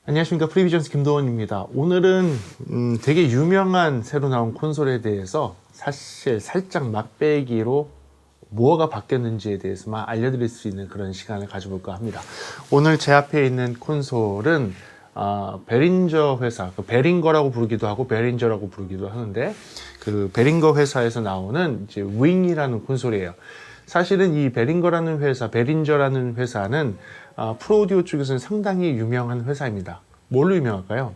안녕하십니까, 프리비전스 김도원입니다. 오늘은 되게 유명한 새로 나온 콘솔에 대해서 사실 살짝 맛배기로 뭐가 바뀌었는지에 대해서만 알려드릴 수 있는 그런 시간을 가져볼까 합니다. 오늘 제 앞에 있는 콘솔은 베린저 회사, 베링거라고 부르기도 하고 베린저라고 부르기도 하는데, 그 베링거 회사에서 나오는 이제 윙이라는 콘솔이에요. 사실은 이 베링거라는 회사, 베린저라는 회사는 프로오디오 쪽에서는 상당히 유명한 회사입니다. 뭘로 유명할까요?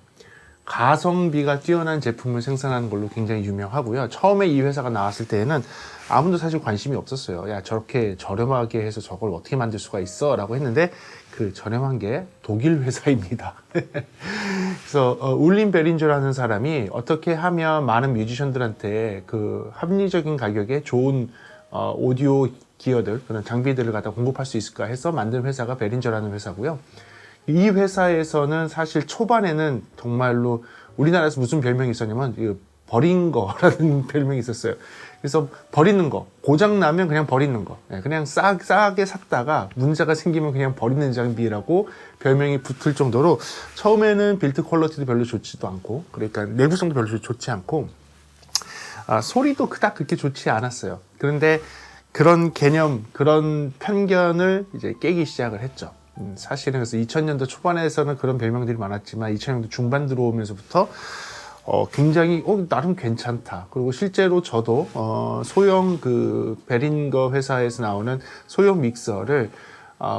가성비가 뛰어난 제품을 생산하는 걸로 굉장히 유명하고요. 처음에 이 회사가 나왔을 때에는 아무도 사실 관심이 없었어요. 야, 저렇게 저렴하게 해서 저걸 어떻게 만들 수가 있어? 라고 했는데 그 저렴한 게 독일 회사입니다. 그래서 울린 베린저라는 사람이 어떻게 하면 많은 뮤지션들한테 그 합리적인 가격에 좋은 오디오 기어들, 그런 장비들을 갖다 공급할 수 있을까 해서 만든 회사가 베린저라는 회사고요. 이 회사에서는 사실 초반에는 정말로 우리나라에서 무슨 별명이 있었냐면 버린 거라는 별명이 있었어요. 그래서 버리는 거, 고장 나면 그냥 버리는 거, 그냥 싸게 샀다가 문제가 생기면 그냥 버리는 장비라고 별명이 붙을 정도로 처음에는 빌드 퀄리티도 별로 좋지도 않고, 그러니까 내구성도 별로 좋지 않고, 소리도 그닥 그렇게 좋지 않았어요. 그런데 그런 개념, 그런 편견을 이제 깨기 시작을 했죠. 사실은 그래서 2000년도 초반에서는 그런 별명들이 많았지만 2000년도 중반 들어오면서부터 굉장히 나름 괜찮다. 그리고 실제로 저도 소형 그 베린거 회사에서 나오는 소형 믹서를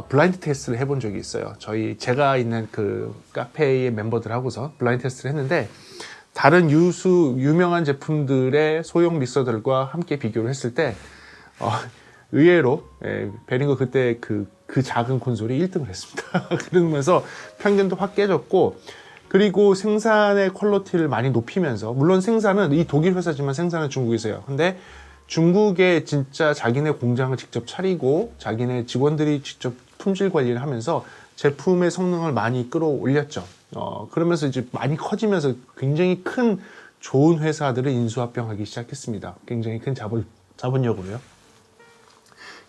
블라인드 테스트를 해본 적이 있어요. 제가 있는 그 카페의 멤버들하고서 블라인드 테스트를 했는데, 다른 유명한 제품들의 소형 믹서들과 함께 비교를 했을 때 의외로 베링거 그때 그 작은 콘솔이 1등을 했습니다. 그러면서 편견도 확 깨졌고, 그리고 생산의 퀄리티를 많이 높이면서, 물론 생산은 이 독일 회사지만 생산은 중국에서요. 근데 중국에 진짜 자기네 공장을 직접 차리고 자기네 직원들이 직접 품질 관리를 하면서 제품의 성능을 많이 끌어올렸죠. 그러면서 이제 많이 커지면서 굉장히 큰 좋은 회사들을 인수합병하기 시작했습니다. 굉장히 큰 자본력으로요.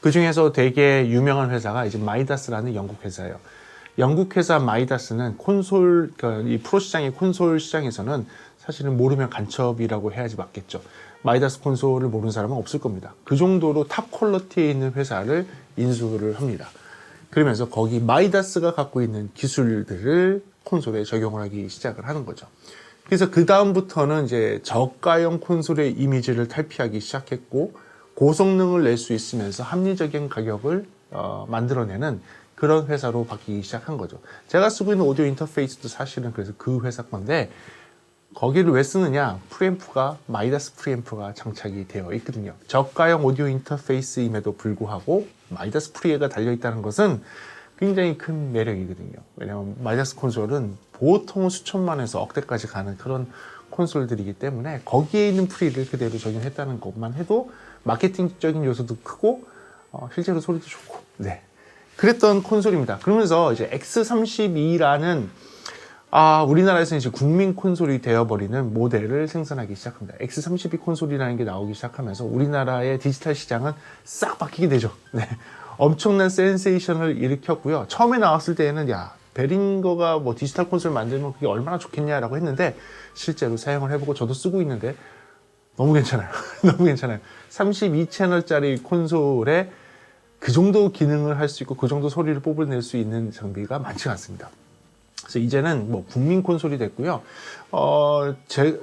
그 중에서 되게 유명한 회사가 이제 마이다스라는 영국 회사예요. 영국 회사 마이다스는 콘솔, 그러니까 이 프로 시장의 콘솔 시장에서는 사실은 모르면 간첩이라고 해야지 맞겠죠. 마이다스 콘솔을 모르는 사람은 없을 겁니다. 그 정도로 탑 퀄리티에 있는 회사를 인수를 합니다. 그러면서 거기 마이다스가 갖고 있는 기술들을 콘솔에 적용을 하기 시작을 하는 거죠. 그래서 그 다음부터는 이제 저가형 콘솔의 이미지를 탈피하기 시작했고, 고성능을 낼 수 있으면서 합리적인 가격을 만들어내는 그런 회사로 바뀌기 시작한 거죠. 제가 쓰고 있는 오디오 인터페이스도 사실은 그래서 그 회사 건데, 거기를 왜 쓰느냐? 프리앰프가 마이다스 프리앰프가 장착이 되어 있거든요. 저가형 오디오 인터페이스임에도 불구하고 마이다스 프리가 달려있다는 것은 굉장히 큰 매력이거든요. 왜냐하면 마이다스 콘솔은 보통 수천만에서 억대까지 가는 그런 콘솔들이기 때문에 거기에 있는 프리를 그대로 적용했다는 것만 해도 마케팅적인 요소도 크고 실제로 소리도 좋고, 네, 그랬던 콘솔입니다. 그러면서 이제 X32라는 우리나라에서는 이제 국민 콘솔이 되어버리는 모델을 생산하기 시작합니다. X32 콘솔이라는 게 나오기 시작하면서 우리나라의 디지털 시장은 싹 바뀌게 되죠. 네. 엄청난 센세이션을 일으켰고요. 처음에 나왔을 때에는 베링거가 뭐 디지털 콘솔 만들면 그게 얼마나 좋겠냐라고 했는데, 실제로 사용을 해보고 저도 쓰고 있는데 너무 괜찮아요. 너무 괜찮아요. 32채널짜리 콘솔에 그 정도 기능을 할 수 있고 그 정도 소리를 뽑아낼 수 있는 장비가 많지가 않습니다. 그래서 이제는 뭐 국민 콘솔이 됐고요.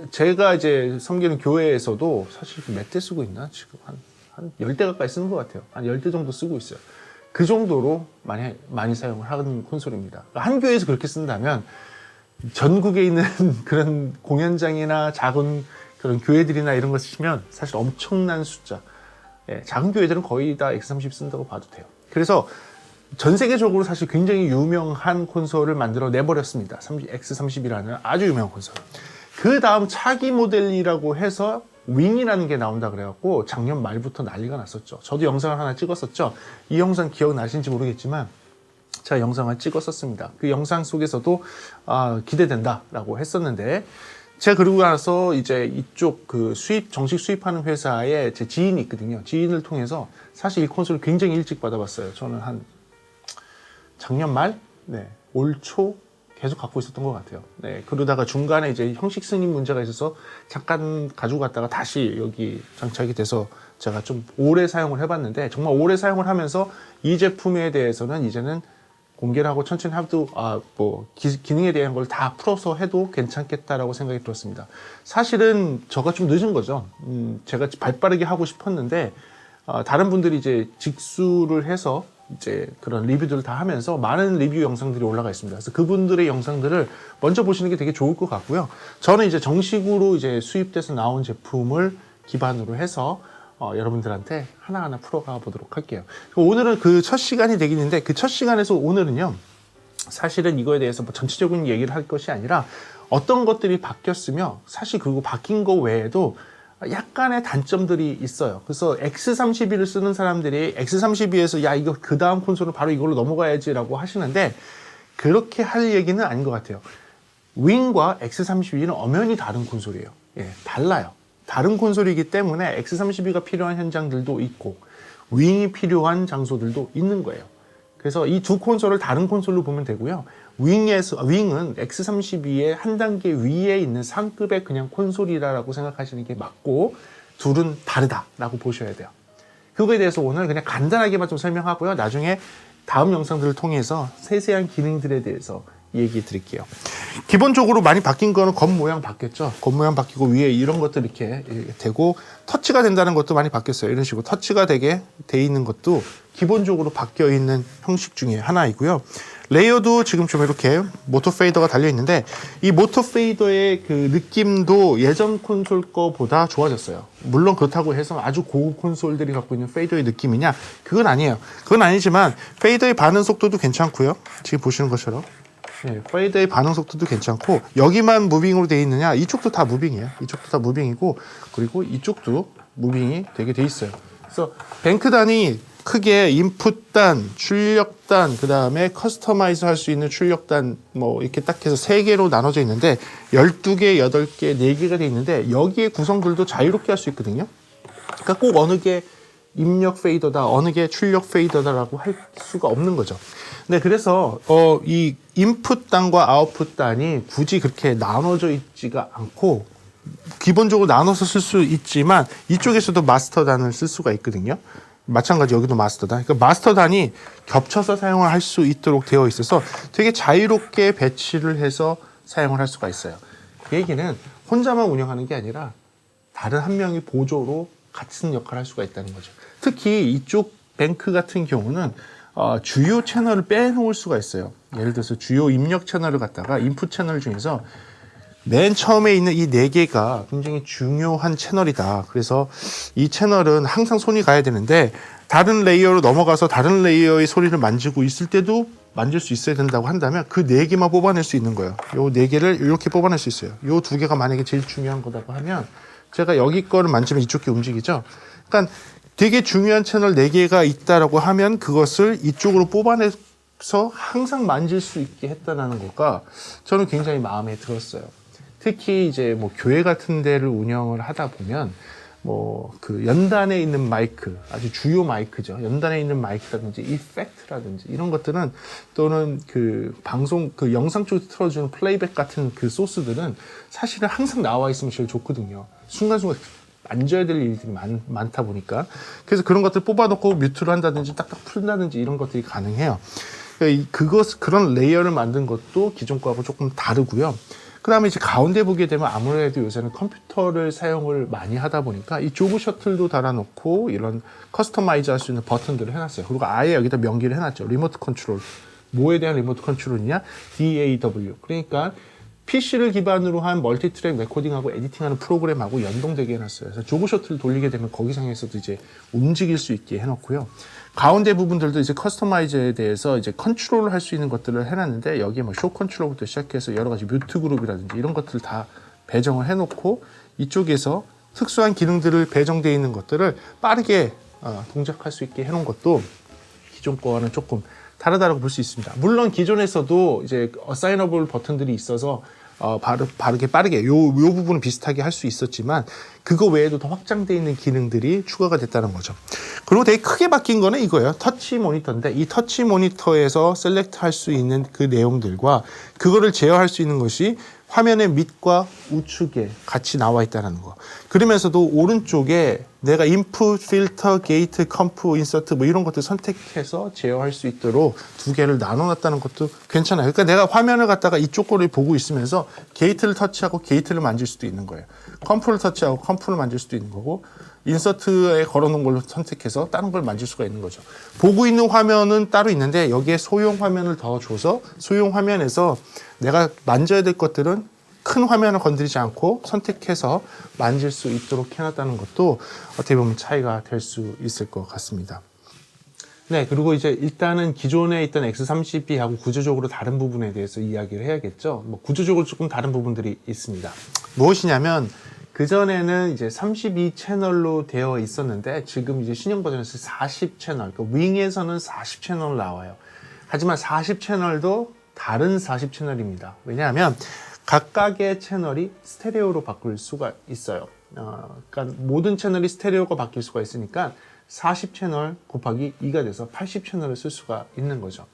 제가 이제 섬기는 교회에서도 사실 몇 대 쓰고 있나? 지금 한 10대 가까이 쓰는 것 같아요. 한 10대 정도 쓰고 있어요. 그 정도로 많이 사용을 하는 콘솔입니다. 한 교회에서 그렇게 쓴다면 전국에 있는 그런 공연장이나 작은 그런 교회들이나 이런 거 쓰시면 사실 엄청난 숫자. 작은 교회들은 거의 다 X30 쓴다고 봐도 돼요. 그래서 전 세계적으로 사실 굉장히 유명한 콘솔을 만들어 내버렸습니다. X30이라는 아주 유명한 콘솔. 그 다음 차기 모델이라고 해서 윙이라는 게 나온다 그래갖고 작년 말부터 난리가 났었죠. 저도 영상을 하나 찍었었죠. 이 영상 기억나신지 모르겠지만 제가 영상을 찍었었습니다. 그 영상 속에서도 기대된다라고 했었는데, 제가 그러고 나서 이제 이쪽 정식 수입하는 회사에 제 지인이 있거든요. 지인을 통해서 사실 이 콘솔을 굉장히 일찍 받아봤어요. 저는 한 작년 말, 올 초 계속 갖고 있었던 것 같아요. 네, 그러다가 중간에 이제 형식 승인 문제가 있어서 잠깐 가지고 갔다가 다시 여기 장착이 돼서 제가 좀 오래 사용을 해봤는데, 정말 오래 사용을 하면서 이 제품에 대해서는 이제는 공개를 하고 천천히 해도 기능에 대한 걸 다 풀어서 해도 괜찮겠다라고 생각이 들었습니다. 사실은 저가 좀 늦은 거죠. 제가 발빠르게 하고 싶었는데 다른 분들이 이제 직수를 해서 이제 그런 리뷰들을 다 하면서 많은 리뷰 영상들이 올라가 있습니다. 그래서 그분들의 영상들을 먼저 보시는 게 되게 좋을 것 같고요. 저는 이제 정식으로 이제 수입돼서 나온 제품을 기반으로 해서 여러분들한테 하나하나 풀어가 보도록 할게요. 오늘은 그 첫 시간이 되겠는데, 그 첫 시간에서 오늘은요, 사실은 이거에 대해서 뭐 전체적인 얘기를 할 것이 아니라 어떤 것들이 바뀌었으며, 사실 그리고 바뀐 거 외에도 약간의 단점들이 있어요. 그래서 X32를 쓰는 사람들이 X32에서 야, 이거 그 다음 콘솔은 바로 이걸로 넘어가야지 라고 하시는데, 그렇게 할 얘기는 아닌 것 같아요. 윙과 X32는 엄연히 다른 콘솔이에요. 예, 달라요. 다른 콘솔이기 때문에 X32가 필요한 현장들도 있고 윙이 필요한 장소들도 있는 거예요. 그래서 이 두 콘솔을 다른 콘솔로 보면 되고요. 윙은 X32의 한 단계 위에 있는 상급의 그냥 콘솔이라고 생각하시는 게 맞고, 둘은 다르다라고 보셔야 돼요. 그거에 대해서 오늘 그냥 간단하게만 좀 설명하고요. 나중에 다음 영상들을 통해서 세세한 기능들에 대해서 얘기 드릴게요. 기본적으로 많이 바뀐 거는 겉모양 바뀌었죠. 겉모양 바뀌고 위에 이런 것들 이렇게 되고, 터치가 된다는 것도 많이 바뀌었어요. 이런 식으로 터치가 되게 돼 있는 것도 기본적으로 바뀌어 있는 형식 중에 하나이고요. 레이어도 지금 좀 이렇게 모터 페이더가 달려 있는데, 이 모터 페이더의 그 느낌도 예전 콘솔 거보다 좋아졌어요. 물론 그렇다고 해서 아주 고급 콘솔들이 갖고 있는 페이더의 느낌이냐, 그건 아니에요. 그건 아니지만 페이더의 반응 속도도 괜찮고요. 지금 보시는 것처럼 네, 페이더의 반응 속도도 괜찮고, 여기만 무빙으로 되어 있느냐, 이쪽도 다 무빙이에요. 이쪽도 다 무빙이고, 그리고 이쪽도 무빙이 되게 돼 있어요. 그래서 뱅크단이 크게 인풋단, 출력단, 그 다음에 커스터마이즈 할 수 있는 출력단 뭐 이렇게 딱 해서 3개로 나눠져 있는데, 12개, 8개, 4개가 돼 있는데, 여기에 구성들도 자유롭게 할 수 있거든요. 그러니까 꼭 어느 게 입력 페이더다, 어느 게 출력 페이더다라고 할 수가 없는 거죠. 네, 그래서 이 인풋 단과 아웃풋 단이 굳이 그렇게 나눠져 있지가 않고, 기본적으로 나눠서 쓸 수 있지만 이쪽에서도 마스터 단을 쓸 수가 있거든요. 마찬가지 여기도 마스터 단. 그러니까 마스터 단이 겹쳐서 사용을 할 수 있도록 되어 있어서 되게 자유롭게 배치를 해서 사용을 할 수가 있어요. 그 얘기는 혼자만 운영하는 게 아니라 다른 한 명이 보조로 같은 역할을 할 수가 있다는 거죠. 특히 이쪽 뱅크 같은 경우는 주요 채널을 빼놓을 수가 있어요. 예를 들어서 주요 입력 채널을 갖다가 인풋 채널 중에서 맨 처음에 있는 이 4개가 굉장히 중요한 채널이다. 그래서 이 채널은 항상 손이 가야 되는데, 다른 레이어로 넘어가서 다른 레이어의 소리를 만지고 있을 때도 만질 수 있어야 된다고 한다면 그 4개만 뽑아낼 수 있는 거예요. 요 4개를 이렇게 뽑아낼 수 있어요. 요 2개가 만약에 제일 중요한 거라고 하면, 제가 여기 거를 만지면 이쪽 게 움직이죠. 그러니까 되게 중요한 채널 4개가 있다라고 하면 그것을 이쪽으로 뽑아내서 항상 만질 수 있게 했다는 거가 저는 굉장히 마음에 들었어요. 특히 이제 뭐 교회 같은 데를 운영을 하다 보면 뭐 그 연단에 있는 마이크, 아주 주요 마이크죠. 연단에 있는 마이크라든지 이펙트라든지 이런 것들은, 또는 그 방송 그 영상 쪽에 틀어주는 플레이백 같은 그 소스들은 사실은 항상 나와 있으면 제일 좋거든요. 순간순간 만져야 될 일들이 많다 보니까. 그래서 그런 것들 뽑아놓고 뮤트를 한다든지 딱딱 풀다든지 이런 것들이 가능해요. 그런 레이어를 만든 것도 기존 거하고 조금 다르고요. 그 다음에 이제 가운데 보게 되면 아무래도 요새는 컴퓨터를 사용을 많이 하다 보니까 이 조그 셔틀도 달아놓고 이런 커스터마이즈 할 수 있는 버튼들을 해놨어요. 그리고 아예 여기다 명기를 해놨죠. 리모트 컨트롤. 뭐에 대한 리모트 컨트롤이냐? DAW. 그러니까 PC를 기반으로 한 멀티트랙 레코딩하고 에디팅하는 프로그램하고 연동되게 해놨어요. 그래서 조그 셔틀을 돌리게 되면 거기상에서도 이제 움직일 수 있게 해놓고요. 가운데 부분들도 이제 커스터마이즈에 대해서 이제 컨트롤을 할 수 있는 것들을 해놨는데, 여기에 뭐 쇼 컨트롤부터 시작해서 여러 가지 뮤트 그룹이라든지 이런 것들을 다 배정을 해놓고, 이쪽에서 특수한 기능들을 배정되어 있는 것들을 빠르게 동작할 수 있게 해놓은 것도 기존 거와는 조금 다르다고 볼 수 있습니다. 물론 기존에서도 이제 어사이너블 버튼들이 있어서 빠르게 요 부분은 비슷하게 할 수 있었지만, 그거 외에도 더 확장되어 있는 기능들이 추가가 됐다는 거죠. 그리고 되게 크게 바뀐 거는 이거예요. 터치 모니터인데 이 터치 모니터에서 셀렉트 할 수 있는 그 내용들과 그거를 제어할 수 있는 것이 화면의 밑과 우측에 같이 나와 있다는 거. 그러면서도 오른쪽에 내가 인풋, 필터, 게이트, 컴프, 인서트 뭐 이런 것들 선택해서 제어할 수 있도록 두 개를 나눠놨다는 것도 괜찮아요. 그러니까 내가 화면을 갖다가 이쪽 거를 보고 있으면서 게이트를 터치하고 게이트를 만질 수도 있는 거예요. 컴프를 터치하고 컴프를 만질 수도 있는 거고 인서트에 걸어놓은 걸로 선택해서 다른 걸 만질 수가 있는 거죠. 보고 있는 화면은 따로 있는데 여기에 소형 화면을 더 줘서 소형 화면에서 내가 만져야 될 것들은 큰 화면을 건드리지 않고 선택해서 만질 수 있도록 해놨다는 것도 어떻게 보면 차이가 될 수 있을 것 같습니다. 네, 그리고 이제 일단은 기존에 있던 X30B하고 구조적으로 다른 부분에 대해서 이야기를 해야겠죠. 뭐 구조적으로 조금 다른 부분들이 있습니다. 무엇이냐면 그전에는 이제 32채널로 되어 있었는데 지금 이제 신형 버전에서 40채널, 그러니까 윙에서는 40채널 나와요. 하지만 40채널도 다른 40채널입니다. 왜냐하면 각각의 채널이 스테레오로 바꿀 수가 있어요. 그러니까 모든 채널이 스테레오가 바뀔 수가 있으니까 40채널 곱하기 2가 돼서 80채널을 쓸 수가 있는 거죠.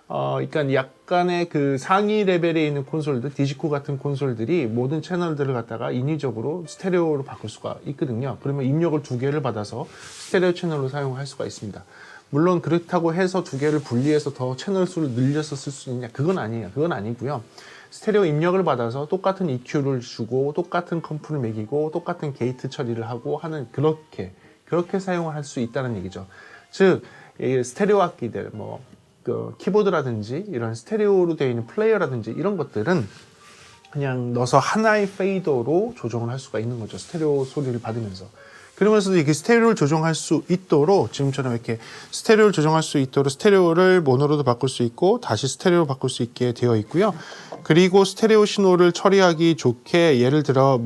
그러니까 약간의 그 상위 레벨에 있는 콘솔들, 디지코 같은 콘솔들이 모든 채널들을 갖다가 인위적으로 스테레오로 바꿀 수가 있거든요. 그러면 입력을 두 개를 받아서 스테레오 채널로 사용할 수가 있습니다. 물론 그렇다고 해서 두 개를 분리해서 더 채널 수를 늘려서 쓸 수 있냐? 그건 아니에요. 그건 아니고요. 스테레오 입력을 받아서 똑같은 EQ를 주고 똑같은 컴프를 매기고 똑같은 게이트 처리를 하고 하는 그렇게 사용을 할 수 있다는 얘기죠. 즉, 이 스테레오 악기들, 그 키보드라든지 이런 스테레오로 되어 있는 플레이어라든지 이런 것들은 그냥 넣어서 하나의 페이더로 조정을 할 수가 있는 거죠. 스테레오 소리를 받으면서. 그러면서도 이게 스테레오를 조정할 수 있도록 지금처럼 이렇게 스테레오를 조정할 수 있도록 스테레오를 모노로도 바꿀 수 있고 다시 스테레오로 바꿀 수 있게 되어 있고요. 그리고 스테레오 신호를 처리하기 좋게 예를 들어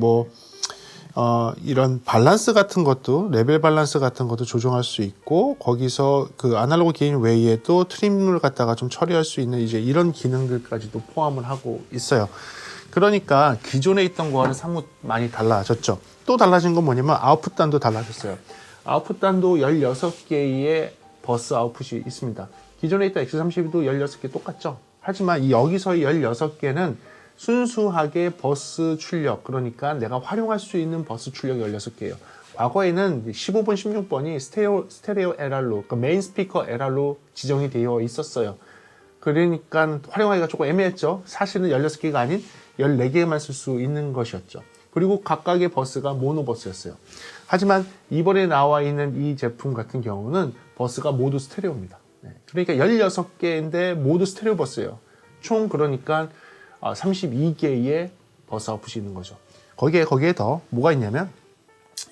이런 밸런스 같은 것도 레벨 밸런스 같은 것도 조정할 수 있고 거기서 그 아날로그 게인 외에도 트림을 갖다가 좀 처리할 수 있는 이제 이런 기능들까지도 포함을 하고 있어요. 그러니까 기존에 있던 거와는 사뭇 많이 달라졌죠. 또 달라진 건 뭐냐면 아웃풋 단도 달라졌어요. 아웃풋 단도 16개의 버스 아웃풋이 있습니다. 기존에 있던 X32도 16개 똑같죠. 하지만 여기서의 16개는 순수하게 버스 출력, 그러니까 내가 활용할 수 있는 버스 출력이 16개예요. 과거에는 15번, 16번이 스테레오 LR로, 그러니까 메인 스피커 LR로 지정이 되어 있었어요. 그러니까 활용하기가 조금 애매했죠. 사실은 16개가 아닌 14개만 쓸 수 있는 것이었죠. 그리고 각각의 버스가 모노버스였어요. 하지만 이번에 나와 있는 이 제품 같은 경우는 버스가 모두 스테레오입니다. 그러니까 16개인데 모두 스테레오 버스예요. 총 그러니까 32개의 버스 아웃풋이 있는 거죠. 거기에 더 뭐가 있냐면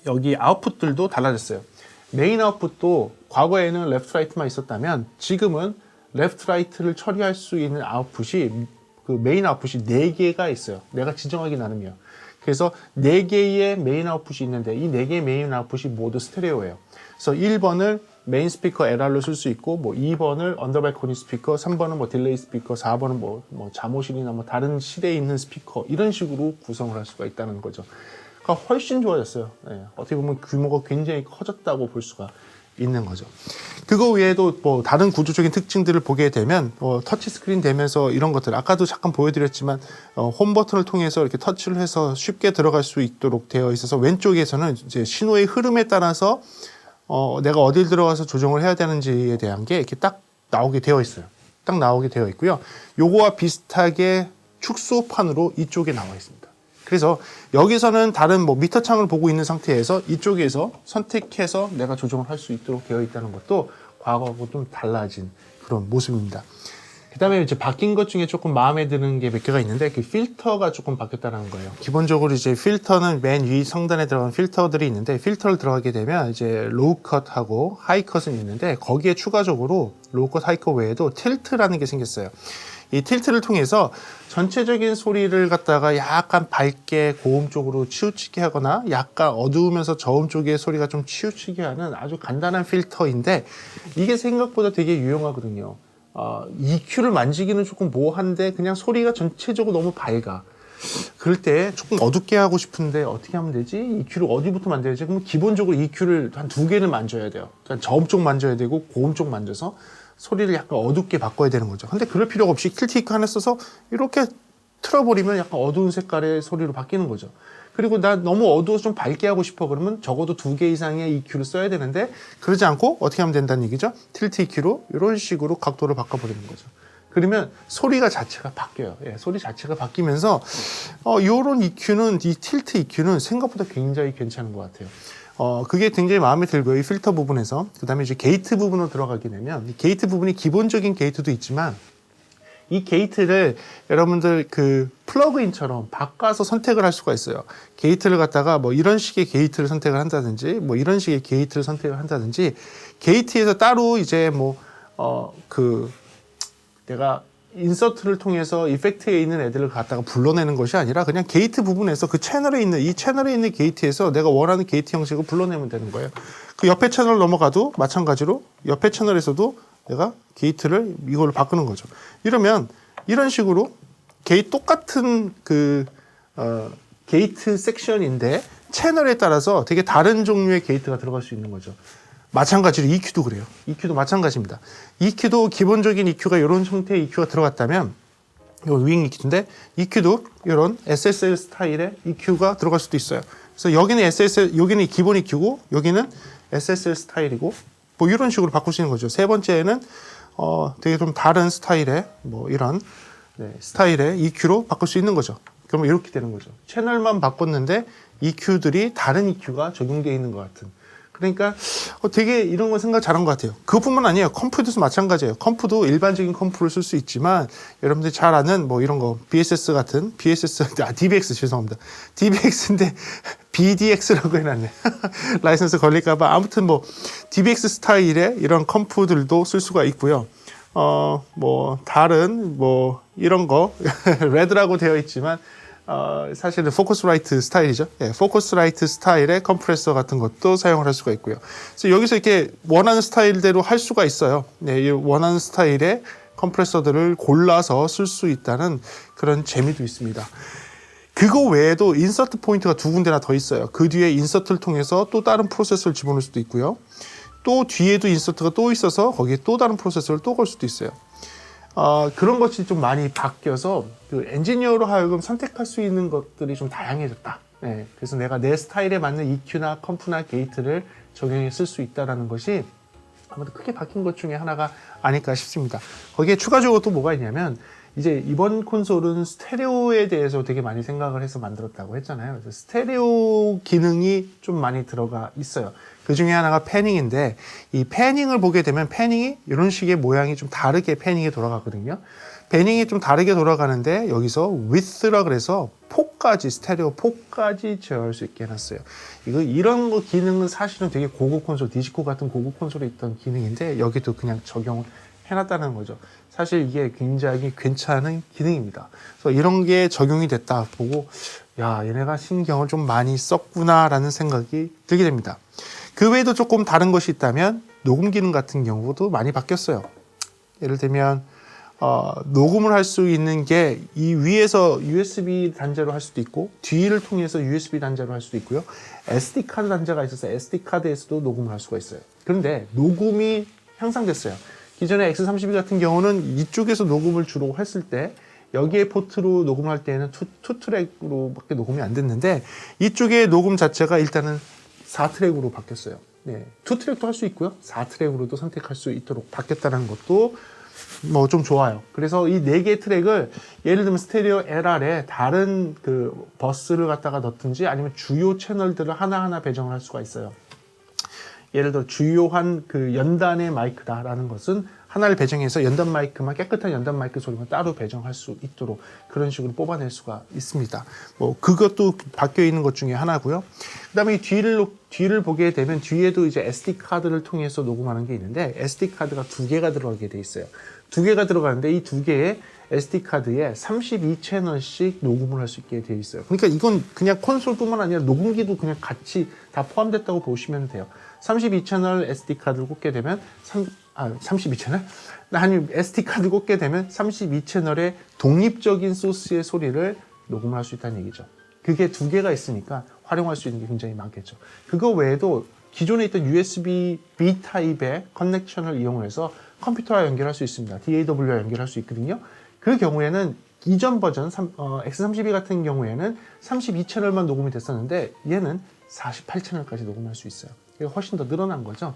여기 아웃풋들도 달라졌어요. 메인 아웃풋도 과거에는 레프트 라이트만 있었다면 지금은 레프트 라이트를 처리할 수 있는 아웃풋이 그 메인 아웃풋이 4개가 있어요. 내가 지정하기 나름이요. 그래서 4개의 메인 아웃풋이 있는데 이 4개의 메인 아웃풋이 모두 스테레오예요. 그래서 1번을 메인 스피커 LR로 쓸 수 있고 2번을 언더발코니 스피커, 3번은 딜레이 스피커, 4번은 잠옷실이나 다른 실에 있는 스피커 이런 식으로 구성을 할 수가 있다는 거죠. 그러니까 훨씬 좋아졌어요. 어떻게 보면 규모가 굉장히 커졌다고 볼 수가 있는 거죠. 그거 외에도 다른 구조적인 특징들을 보게 되면 터치 스크린 되면서 이런 것들 아까도 잠깐 보여드렸지만 홈 버튼을 통해서 이렇게 터치를 해서 쉽게 들어갈 수 있도록 되어 있어서 왼쪽에서는 이제 신호의 흐름에 따라서 내가 어딜 들어가서 조정을 해야 되는지에 대한 게 이렇게 딱 나오게 되어 있어요. 딱 나오게 되어 있고요. 요거와 비슷하게 축소판으로 이쪽에 나와 있습니다. 그래서 여기서는 다른 미터 창을 보고 있는 상태에서 이쪽에서 선택해서 내가 조정을 할 수 있도록 되어 있다는 것도 과거하고 좀 달라진 그런 모습입니다. 그 다음에 이제 바뀐 것 중에 조금 마음에 드는 게 몇 개가 있는데 그 필터가 조금 바뀌었다는 거예요. 기본적으로 이제 필터는 맨 위 상단에 들어간 필터들이 있는데 필터를 들어가게 되면 이제 로우 컷하고 하이 컷은 있는데 거기에 추가적으로 로우 컷, 하이 컷 외에도 틸트라는 게 생겼어요. 이 틸트를 통해서 전체적인 소리를 갖다가 약간 밝게 고음 쪽으로 치우치게 하거나 약간 어두우면서 저음 쪽의 소리가 좀 치우치게 하는 아주 간단한 필터인데 이게 생각보다 되게 유용하거든요. EQ를 만지기는 조금 모호한데 그냥 소리가 전체적으로 너무 밝아. 그럴 때 조금 어둡게 하고 싶은데 어떻게 하면 되지? EQ를 어디부터 만들어야지? 그럼 기본적으로 EQ를 한 2개를 만져야 돼요. 그러니까 저음 쪽 만져야 되고 고음 쪽 만져서 소리를 약간 어둡게 바꿔야 되는 거죠. 근데 그럴 필요가 없이 틸트 EQ 하나 써서 이렇게 틀어버리면 약간 어두운 색깔의 소리로 바뀌는 거죠. 그리고 나 너무 어두워서 좀 밝게 하고 싶어 그러면 적어도 2개 이상의 EQ를 써야 되는데 그러지 않고 어떻게 하면 된다는 얘기죠? 틸트 EQ로 이런 식으로 각도를 바꿔버리는 거죠. 그러면 소리가 자체가 바뀌어요. 예, 소리 자체가 바뀌면서 요런 EQ는 이 틸트 EQ는 생각보다 굉장히 괜찮은 것 같아요. 그게 굉장히 마음에 들고요. 이 필터 부분에서. 그 다음에 이제 게이트 부분으로 들어가게 되면 이 게이트 부분이 기본적인 게이트도 있지만 이 게이트를 여러분들 그 플러그인처럼 바꿔서 선택을 할 수가 있어요. 게이트를 갖다가 뭐 이런 식의 게이트를 선택을 한다든지 뭐 이런 식의 게이트를 선택을 한다든지 게이트에서 따로 이제 뭐 내가 인서트를 통해서 이펙트에 있는 애들을 갖다가 불러내는 것이 아니라 그냥 게이트 부분에서 그 채널에 있는 이 채널에 있는 게이트에서 내가 원하는 게이트 형식을 불러내면 되는 거예요. 그 옆에 채널 넘어가도 마찬가지로 옆에 채널에서도 내가 게이트를 이걸로 바꾸는 거죠. 이러면 이런 식으로 똑같은 게이트 섹션인데 채널에 따라서 되게 다른 종류의 게이트가 들어갈 수 있는 거죠. 마찬가지로 EQ도 그래요. EQ도 마찬가지입니다. EQ도 기본적인 EQ가 이런 형태의 EQ가 들어갔다면 이거 윙 EQ인데 EQ도 이런 SSL 스타일의 EQ가 들어갈 수도 있어요. 그래서 여기는 SSL, 여기는 기본 EQ고 여기는 SSL 스타일이고 뭐 이런 식으로 바꿀 수 있는 거죠. 세 번째는 되게 좀 다른 스타일의 뭐 이런 스타일의 EQ로 바꿀 수 있는 거죠. 그러면 이렇게 되는 거죠. 채널만 바꿨는데 EQ들이 다른 EQ가 적용되어 있는 것 같은. 그러니까 되게 이런 거 생각 잘한 것 같아요. 그것뿐만 아니에요. 컴프도 마찬가지예요. 컴프도 일반적인 컴프를 쓸 수 있지만 여러분들이 잘 아는 뭐 이런 거 DBX 죄송합니다. DBX인데 BDX라고 해놨네. 라이선스 걸릴까봐. 아무튼 뭐 DBX 스타일의 이런 컴프들도 쓸 수가 있고요. 뭐 다른 뭐 이런 거 레드라고 되어 있지만 사실은 포커스라이트 스타일이죠. 예, 포커스라이트 스타일의 컴프레서 같은 것도 사용을 할 수가 있고요. 그래서 여기서 이렇게 원하는 스타일대로 할 수가 있어요. 네, 이 원하는 스타일의 컴프레서들을 골라서 쓸 수 있다는 그런 재미도 있습니다. 그거 외에도 인서트 포인트가 2군데나 더 있어요. 그 뒤에 인서트를 통해서 또 다른 프로세서를 집어넣을 수도 있고요. 또 뒤에도 인서트가 또 있어서 거기에 또 다른 프로세서를 또 걸 수도 있어요. 그런 것이 좀 많이 바뀌어서 그 엔지니어로 하여금 선택할 수 있는 것들이 좀 다양해졌다. 네, 그래서 내가 내 스타일에 맞는 EQ나 컴프나 게이트를 적용해 쓸 수 있다는 것이 아무래도 크게 바뀐 것 중에 하나가 아닐까 싶습니다. 거기에 추가적으로 또 뭐가 있냐면 이제 이번 콘솔은 스테레오에 대해서 되게 많이 생각을 해서 만들었다고 했잖아요. 그래서 스테레오 기능이 좀 많이 들어가 있어요. 그 중에 하나가 패닝인데 이 패닝을 보게 되면 패닝이 이런 식의 모양이 좀 다르게 패닝이 돌아가거든요. 패닝이 좀 다르게 돌아가는데 여기서 width라 그래서 폭까지 스테레오 폭까지 제어할 수 있게 해놨어요. 이런 거 기능은 사실은 되게 고급 콘솔 디지코 같은 고급 콘솔에 있던 기능인데 여기도 그냥 적용을 해놨다는 거죠. 사실 이게 굉장히 괜찮은 기능입니다. 그래서 이런 게 적용이 됐다 보고 야 얘네가 신경을 좀 많이 썼구나라는 생각이 들게 됩니다. 그 외에도 조금 다른 것이 있다면 녹음 기능 같은 경우도 많이 바뀌었어요. 예를 들면 녹음을 할 수 있는 게 이 위에서 USB 단자로 할 수도 있고 뒤를 통해서 USB 단자로 할 수도 있고요. SD 카드 단자가 있어서 SD 카드에서도 녹음을 할 수가 있어요. 그런데 녹음이 향상됐어요. 기존의 X32 같은 경우는 이쪽에서 녹음을 주로 했을 때 여기에 포트로 녹음을 할 때는 투 트랙으로밖에 녹음이 안 됐는데 이쪽의 녹음 자체가 일단은 4트랙으로 바뀌었어요. 네, 2트랙도 할 수 있고요. 4트랙으로도 선택할 수 있도록 바뀌었다는 것도 뭐 좀 좋아요. 그래서 이 4개의 트랙을 예를 들면 스테레오 LR에 다른 그 버스를 갖다가 넣든지 아니면 주요 채널들을 하나하나 배정을 할 수가 있어요. 예를 들어 주요한 그 연단의 마이크다라는 것은 하나를 배정해서 연단 마이크만 깨끗한 연단 마이크 소리만 따로 배정할 수 있도록 그런 식으로 뽑아낼 수가 있습니다. 뭐 그것도 바뀌어 있는 것 중에 하나고요. 그다음에 이 뒤를 보게 되면 뒤에도 이제 SD 카드를 통해서 녹음하는 게 있는데 SD 카드가 2개가 들어가게 돼 있어요. 2개가 들어가는데 이 2개의 SD 카드에 32채널씩 녹음을 할 수 있게 되어 있어요. 그러니까 이건 그냥 콘솔뿐만 아니라 녹음기도 그냥 같이 다 포함됐다고 보시면 돼요. 32채널 SD 카드를 꽂게 되면 32채널? 아니 SD 카드 꽂게 되면 32채널의 독립적인 소스의 소리를 녹음을 할 수 있다는 얘기죠. 그게 두 개가 있으니까 활용할 수 있는 게 굉장히 많겠죠. 그거 외에도 기존에 있던 USB B 타입의 커넥션을 이용해서 컴퓨터와 연결할 수 있습니다. DAW와 연결할 수 있거든요. 그 경우에는 이전 버전 X32 같은 경우에는 32채널만 녹음이 됐었는데 얘는 48채널까지 녹음할 수 있어요. 이게 훨씬 더 늘어난 거죠.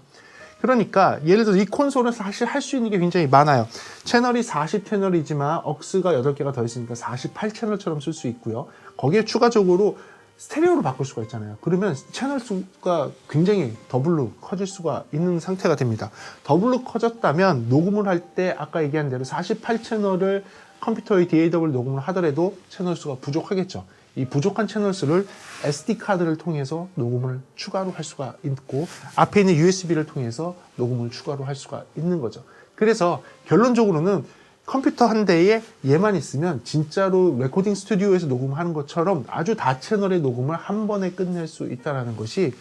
그러니까 예를 들어서 이 콘솔은 사실 할 수 있는 게 굉장히 많아요. 채널이 40채널이지만 억스가 8개가 더 있으니까 48채널처럼 쓸 수 있고요. 거기에 추가적으로 스테레오로 바꿀 수가 있잖아요. 그러면 채널 수가 굉장히 더블로 커질 수가 있는 상태가 됩니다. 더블로 커졌다면 녹음을 할 때 아까 얘기한 대로 48채널을 컴퓨터의 DAW 녹음을 하더라도 채널 수가 부족하겠죠. 이 부족한 채널 수를 SD카드를 통해서 녹음을 추가로 할 수가 있고 앞에 있는 USB를 통해서 녹음을 추가로 할 수가 있는 거죠. 그래서 결론적으로는 컴퓨터 한 대에 얘만 있으면 진짜로 레코딩 스튜디오에서 녹음하는 것처럼 아주 다채널의 녹음을 한 번에 끝낼 수 있다는 것이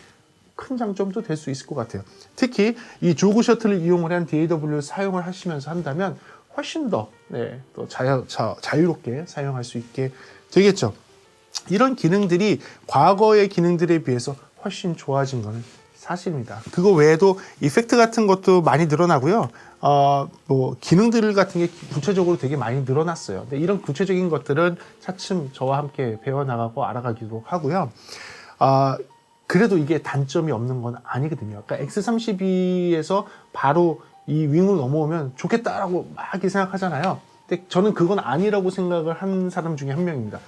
큰 장점도 될 수 있을 것 같아요. 특히 이 조그 셔틀을 이용을 한 DAW를 사용을 하시면서 한다면 훨씬 더, 또 자유롭게 사용할 수 있게 되겠죠. 이런 기능들이 과거의 기능들에 비해서 훨씬 좋아진 것은 사실입니다. 그거 외에도 이펙트 같은 것도 많이 늘어나고요. 기능들 같은 게 구체적으로 되게 많이 늘어났어요. 근데 이런 구체적인 것들은 차츰 저와 함께 배워나가고 알아가기도 하고요. 그래도 이게 단점이 없는 건 아니거든요. 그러니까 X32에서 바로 이 윙으로 넘어오면 좋겠다라고 막 이렇게 생각하잖아요. 근데 저는 그건 아니라고 생각을 한 사람 중에 한 명입니다.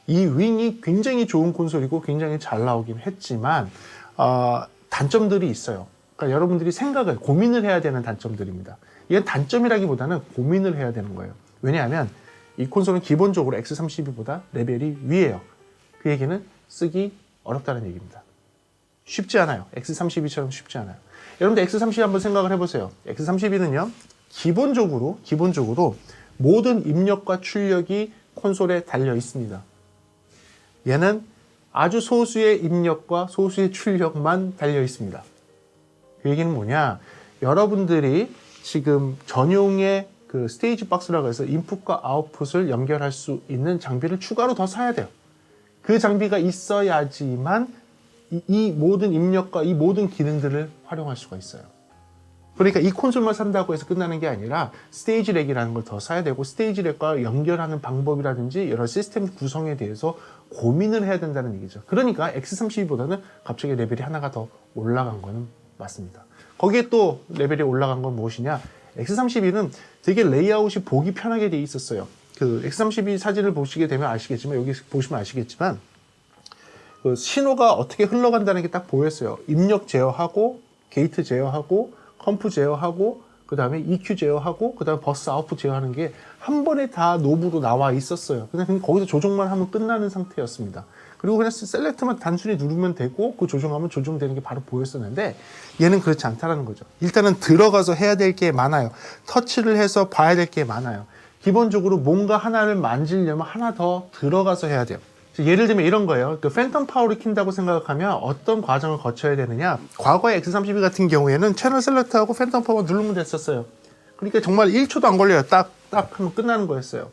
이 윙이 굉장히 좋은 콘솔이고 굉장히 잘 나오긴 했지만 단점들이 있어요. 그러니까 여러분들이 고민을 해야 되는 단점들입니다. 이건 단점이라기보다는 고민을 해야 되는 거예요. 왜냐하면 이 콘솔은 기본적으로 X32보다 레벨이 위에요. 그 얘기는 쓰기 어렵다는 얘기입니다. 쉽지 않아요. X32처럼 쉽지 않아요. 여러분들 X32 한번 생각을 해보세요. X32는요, 기본적으로 모든 입력과 출력이 콘솔에 달려 있습니다. 얘는 아주 소수의 입력과 소수의 출력만 달려 있습니다. 그 얘기는 뭐냐? 여러분들이 지금 전용의 그 스테이지 박스라고 해서 인풋과 아웃풋을 연결할 수 있는 장비를 추가로 더 사야 돼요. 그 장비가 있어야지만 이 모든 입력과 이 모든 기능들을 활용할 수가 있어요. 그러니까 이 콘솔만 산다고 해서 끝나는 게 아니라 스테이지 렉이라는 걸 더 사야 되고 스테이지 렉과 연결하는 방법이라든지 여러 시스템 구성에 대해서 고민을 해야 된다는 얘기죠. 그러니까 X32보다는 갑자기 레벨이 하나가 더 올라간 거는 맞습니다. 거기에 또 레벨이 올라간 건 무엇이냐? X32는 되게 레이아웃이 보기 편하게 돼 있었어요. 그 X32 사진을 보시게 되면 아시겠지만 여기 보시면 아시겠지만 그 신호가 어떻게 흘러간다는 게 딱 보였어요. 입력 제어하고 게이트 제어하고 컴프 제어하고 그 다음에 EQ 제어하고 그 다음에 버스 아웃풋 제어하는 게 한 번에 다 노브로 나와 있었어요. 그냥 거기서 조정만 하면 끝나는 상태였습니다. 그리고 그냥 셀렉트만 단순히 누르면 되고 그 조정하면 조정되는 게 바로 보였었는데 얘는 그렇지 않다는 거죠. 일단은 들어가서 해야 될 게 많아요. 터치를 해서 봐야 될 게 많아요. 기본적으로 뭔가 하나를 만지려면 하나 더 들어가서 해야 돼요. 예를 들면 이런 거예요. 그 팬텀 파워를 킨다고 생각하면 어떤 과정을 거쳐야 되느냐. 과거의 X32 같은 경우에는 채널 셀렉트하고 팬텀 파워 누르면 됐었어요. 그러니까 정말 1초도 안 걸려요. 딱 하면 끝나는 거였어요.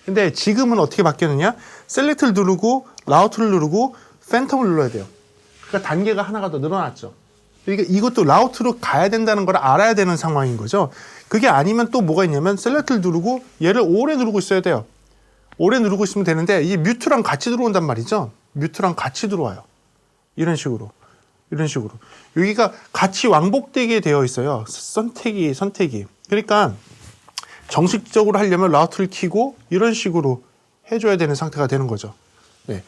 근데 지금은 어떻게 바뀌었느냐. 셀렉트를 누르고 라우트를 누르고 팬텀을 눌러야 돼요. 그러니까 단계가 하나가 더 늘어났죠. 그러니까 이것도 라우트로 가야 된다는 걸 알아야 되는 상황인 거죠. 그게 아니면 또 뭐가 있냐면 셀렉트를 누르고 얘를 오래 누르고 있어야 돼요. 오래 누르고 있으면 되는데 이 뮤트랑 같이 들어온단 말이죠. 뮤트랑 같이 들어와요. 이런 식으로. 여기가 같이 왕복되게 되어 있어요. 선택이. 그러니까 정식적으로 하려면 라우트를 켜고 이런 식으로 해줘야 되는 상태가 되는 거죠. 네.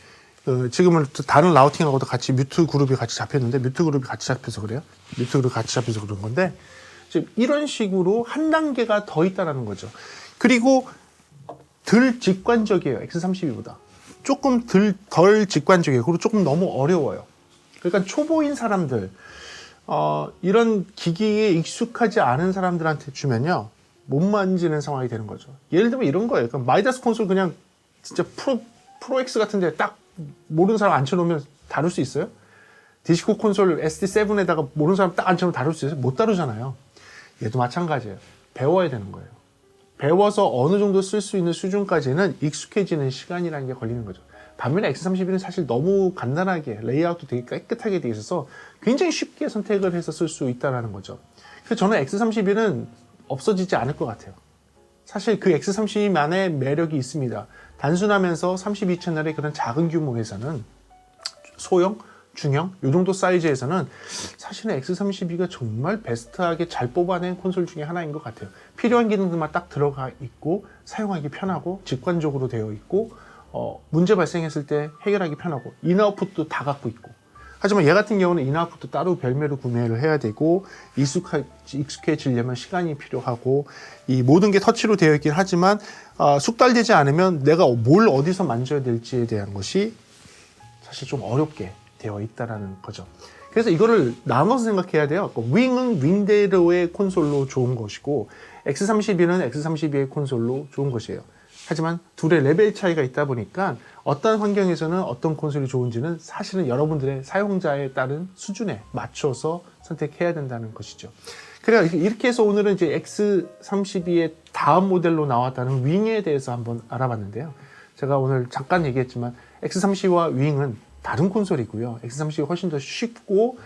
지금은 다른 라우팅하고도 같이 뮤트 그룹이 같이 잡혔는데 뮤트 그룹이 같이 잡혀서 그래요. 뮤트 그룹이 같이 잡혀서 그런 건데 지금 이런 식으로 한 단계가 더 있다는 거죠. 그리고 덜 직관적이에요. X32보다. 조금 덜 직관적이에요. 그리고 조금 너무 어려워요. 그러니까 초보인 사람들, 이런 기기에 익숙하지 않은 사람들한테 주면요. 못 만지는 상황이 되는 거죠. 예를 들면 이런 거예요. 그러니까 마이다스 콘솔 그냥 진짜 프로 X 같은데 딱 모르는 사람 앉혀놓으면 다룰 수 있어요? 디스코 콘솔 SD7에다가 모르는 사람 딱 앉혀놓으면 다룰 수 있어요? 못 다루잖아요. 얘도 마찬가지예요. 배워야 되는 거예요. 배워서 어느 정도 쓸 수 있는 수준까지는 익숙해지는 시간이라는 게 걸리는 거죠. 반면에 X32는 사실 너무 간단하게 레이아웃도 되게 깨끗하게 되어 있어서 굉장히 쉽게 선택을 해서 쓸 수 있다는 거죠. 그래서 저는 X32는 없어지지 않을 것 같아요. 사실 그 X32만의 매력이 있습니다. 단순하면서 32채널의 그런 작은 규모 회사는 소형, 중형, 이 정도 사이즈에서는 사실은 X32가 정말 베스트하게 잘 뽑아낸 콘솔 중에 하나인 것 같아요. 필요한 기능들만 딱 들어가 있고 사용하기 편하고 직관적으로 되어 있고 문제 발생했을 때 해결하기 편하고 인아웃풋도 다 갖고 있고. 하지만 얘 같은 경우는 인아웃풋도 따로 별매로 구매를 해야 되고 익숙해지려면 시간이 필요하고 이 모든 게 터치로 되어 있긴 하지만 숙달되지 않으면 내가 뭘 어디서 만져야 될지에 대한 것이 사실 좀 어렵게 되어 있다는 거죠. 그래서 이거를 나눠서 생각해야 돼요. 윙은 윙대로의 콘솔로 좋은 것이고 X32는 X32의 콘솔로 좋은 것이에요. 하지만 둘의 레벨 차이가 있다 보니까 어떤 환경에서는 어떤 콘솔이 좋은지는 사실은 여러분들의 사용자에 따른 수준에 맞춰서 선택해야 된다는 것이죠. 그래요. 이렇게 해서 오늘은 이제 X32의 다음 모델로 나왔다는 윙에 대해서 한번 알아봤는데요. 제가 오늘 잠깐 얘기했지만 X32와 윙은 다른 콘솔이고요. X32가 훨씬 더 쉽고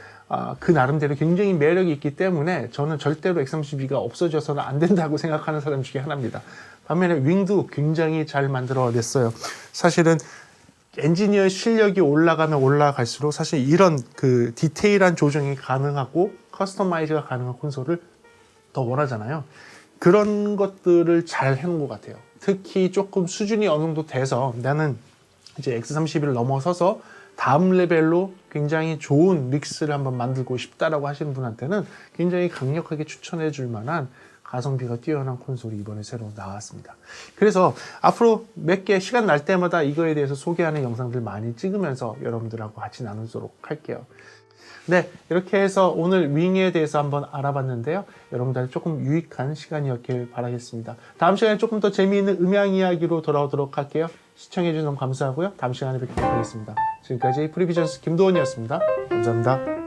그 나름대로 굉장히 매력이 있기 때문에 저는 절대로 X32가 없어져서는 안 된다고 생각하는 사람 중에 하나입니다. 반면에 윙도 굉장히 잘 만들어냈어요. 사실은 엔지니어의 실력이 올라가면 올라갈수록 사실 이런 그 디테일한 조정이 가능하고 커스터마이즈가 가능한 콘솔을 더 원하잖아요. 그런 것들을 잘 해놓은 것 같아요. 특히 조금 수준이 어느 정도 돼서 나는 이제 X32를 넘어서서 다음 레벨로 굉장히 좋은 믹스를 한번 만들고 싶다라고 하시는 분한테는 굉장히 강력하게 추천해 줄 만한 가성비가 뛰어난 콘솔이 이번에 새로 나왔습니다. 그래서 앞으로 몇 개 시간 날 때마다 이거에 대해서 소개하는 영상들 많이 찍으면서 여러분들하고 같이 나누도록 할게요. 네, 이렇게 해서 오늘 윙에 대해서 한번 알아봤는데요. 여러분들 조금 유익한 시간이었길 바라겠습니다. 다음 시간에 조금 더 재미있는 음향 이야기로 돌아오도록 할게요. 시청해주셔서 너무 감사하고요. 다음 시간에 뵙도록 하겠습니다. 지금까지 프리비전스 김도원이었습니다. 감사합니다.